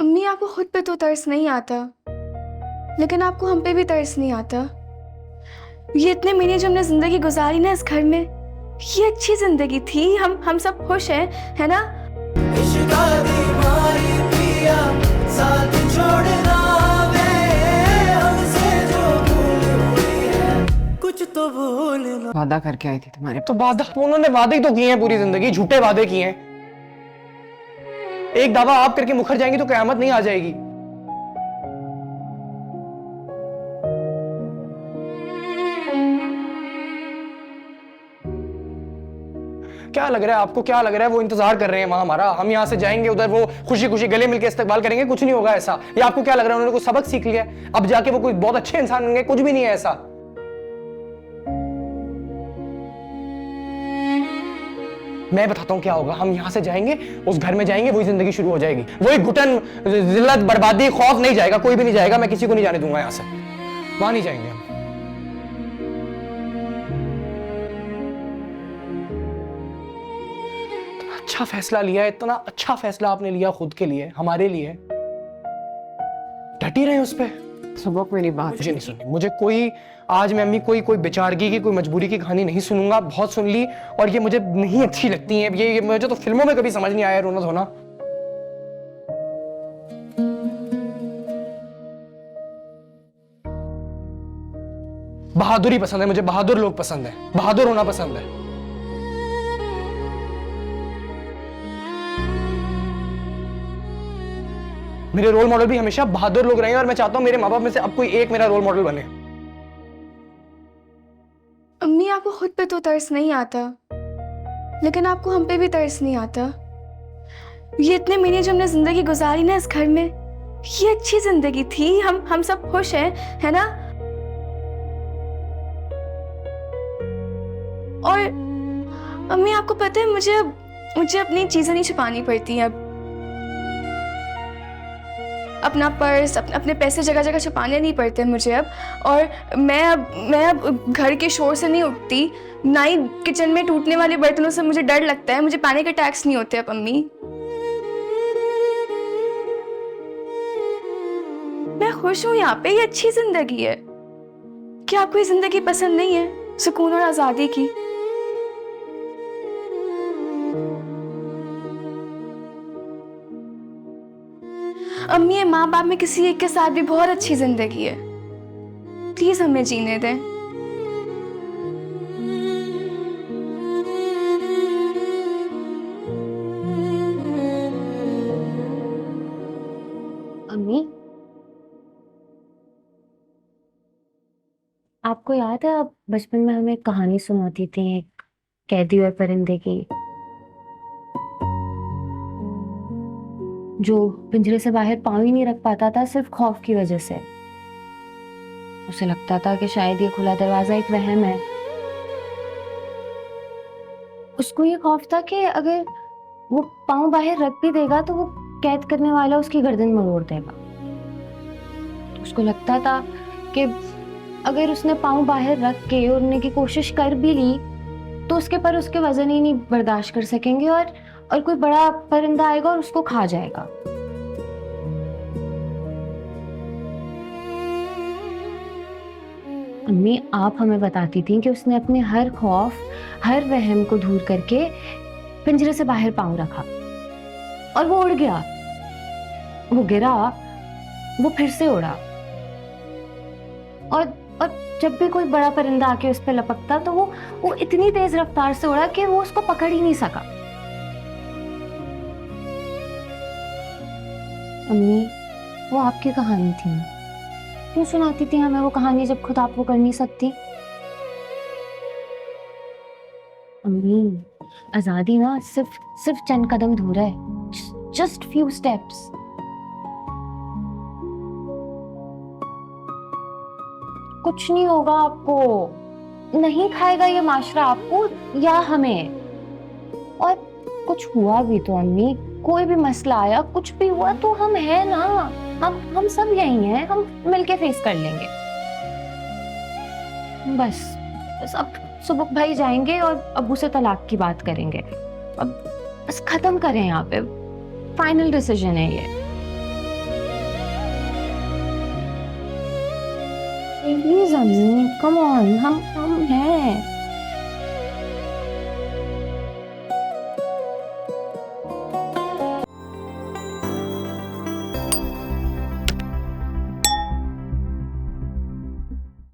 अम्मी, आपको खुद पे तो तरस नहीं आता, लेकिन आपको हम पे भी तरस नहीं आता। ये इतने महीने जो हमने जिंदगी गुजारी ना इस घर में, ये अच्छी जिंदगी थी। हम सब खुश हैं, है ना? साथ छोड़ना हमसे जो भूल हुई है, कुछ तो भूलना। वादा करके आई थी तुम्हारे। तो वादा उन्होंने वादे ही तो किए हैं, पूरी जिंदगी झूठे वादे किए हैं। एक दावा आप करके मुखर जाएंगी तो कयामत नहीं आ जाएगी। क्या लग रहा है आपको, क्या लग रहा है वो इंतजार कर रहे हैं वहां हमारा? हम यहां से जाएंगे उधर, वो खुशी खुशी गले मिलकर इस्तकबाल करेंगे, कुछ नहीं होगा ऐसा। या आपको क्या लग रहा है उन्होंने कुछ सबक सीख लिया, अब जाके वो कोई बहुत अच्छे इंसान बन गए? कुछ भी नहीं है ऐसा। मैं बताता हूं क्या होगा। हम यहां से जाएंगे, उस घर में जाएंगे, वही जिंदगी शुरू हो जाएगी। वही घुटन, जिल्लत, बर्बादी, खौफ नहीं जाएगा, कोई भी नहीं जाएगा। मैं किसी को नहीं जाने दूंगा यहां से। वहां नहीं जाएंगे हम। अच्छा फैसला लिया है, इतना अच्छा फैसला आपने लिया खुद के लिए, हमारे लिए। डटी रहे उस पे। सबक मेरी बात मुझे नहीं सुननी। मुझे कोई, आज मैं अम्मी कोई बेचारगी की, कोई मजबूरी की कहानी नहीं सुनूंगा। बहुत सुन ली और ये मुझे नहीं अच्छी लगती है। ये मुझे तो फिल्मों में कभी समझ नहीं आया रोना धोना। बहादुरी पसंद है मुझे, बहादुर लोग पसंद है, बहादुर होना पसंद है। मेरे रोल मॉडल भी हमेशा बहादुर लोग रहे हैं और मैं चाहता हूं मेरे माँ बाप में से अब कोई एक मेरा रोल मॉडल बने। अम्मी, आपको खुद पे तो तरस नहीं आता, लेकिन आपको हम पे भी तरस नहीं आता। ये इतने महीने जो हमने जिंदगी गुजारी ना इस घर में, ये अच्छी जिंदगी थी। हम सब खुश हैं, है ना? और अम्मी, आपको पता है मुझे अपनी चीजें नहीं छुपानी पड़ती हैं अब। अपना पर्स, अपने पैसे जगह जगह छुपाने नहीं पड़ते मुझे अब। और मैं अब घर के शोर से नहीं उठती, ना ही किचन में टूटने वाले बर्तनों से मुझे डर लगता है। मुझे पैनिक अटैक्स नहीं होते अब अम्मी। मैं खुश हूँ यहाँ पे, ये अच्छी जिंदगी है। क्या आपको ये जिंदगी पसंद नहीं है, सुकून और आजादी की? अम्मी, माँ बाप में किसी एक के साथ भी बहुत अच्छी जिंदगी है। प्लीज हमें जीने दें। अम्मी, आपको याद है आप बचपन में हमें एक कहानी सुनाती थी, एक कैदी और परिंदे की, जो पिंजरे से बाहर पाँव ही नहीं रख पाता था सिर्फ खौफ की वजह से। उसे लगता था कि शायद ये खुला दरवाजा एक वहम है। उसको ये खौफ था कि अगर वो पाँव बाहर रख भी देगा तो वो कैद करने वाला उसकी गर्दन मरोड़ देगा। उसको लगता था कि अगर उसने पाँव बाहर रख के उड़ने की कोशिश कर भी ली तो उसके पर उसके वजन ही नहीं बर्दाश्त कर सकेंगे और कोई बड़ा परिंदा आएगा और उसको खा जाएगा। अम्मी, आप हमें बताती थी कि उसने अपने हर खौफ, हर वहम को दूर करके पिंजरे से बाहर पाँव रखा और वो उड़ गया। वो गिरा, वो फिर से उड़ा। और जब भी कोई बड़ा परिंदा आके उस पर लपकता तो वो इतनी तेज रफ्तार से उड़ा कि वो उसको पकड़ ही नहीं सका। अम्मी, वो आपकी कहानी थी, क्यों सुनाती थी हमें वो कहानी जब खुद आप वो कर नहीं सकती? अम्मी, आजादी ना सिर्फ चंद कदम दूर है, जस्ट फ्यू स्टेप्स। कुछ नहीं होगा आपको, नहीं खाएगा ये माशरा आपको या हमें। और कुछ हुआ भी तो अम्मी, कोई भी मसला आया, कुछ भी हुआ तो हम हैं ना, हम सब यही हैं, हम मिलके फेस कर लेंगे। बस अब सुबह भाई जाएंगे और अब्बू से तलाक की बात करेंगे। अब बस खत्म करें यहाँ पे, फाइनल डिसीजन है ये। प्लीज अम्मी, कम ऑन, हम हैं।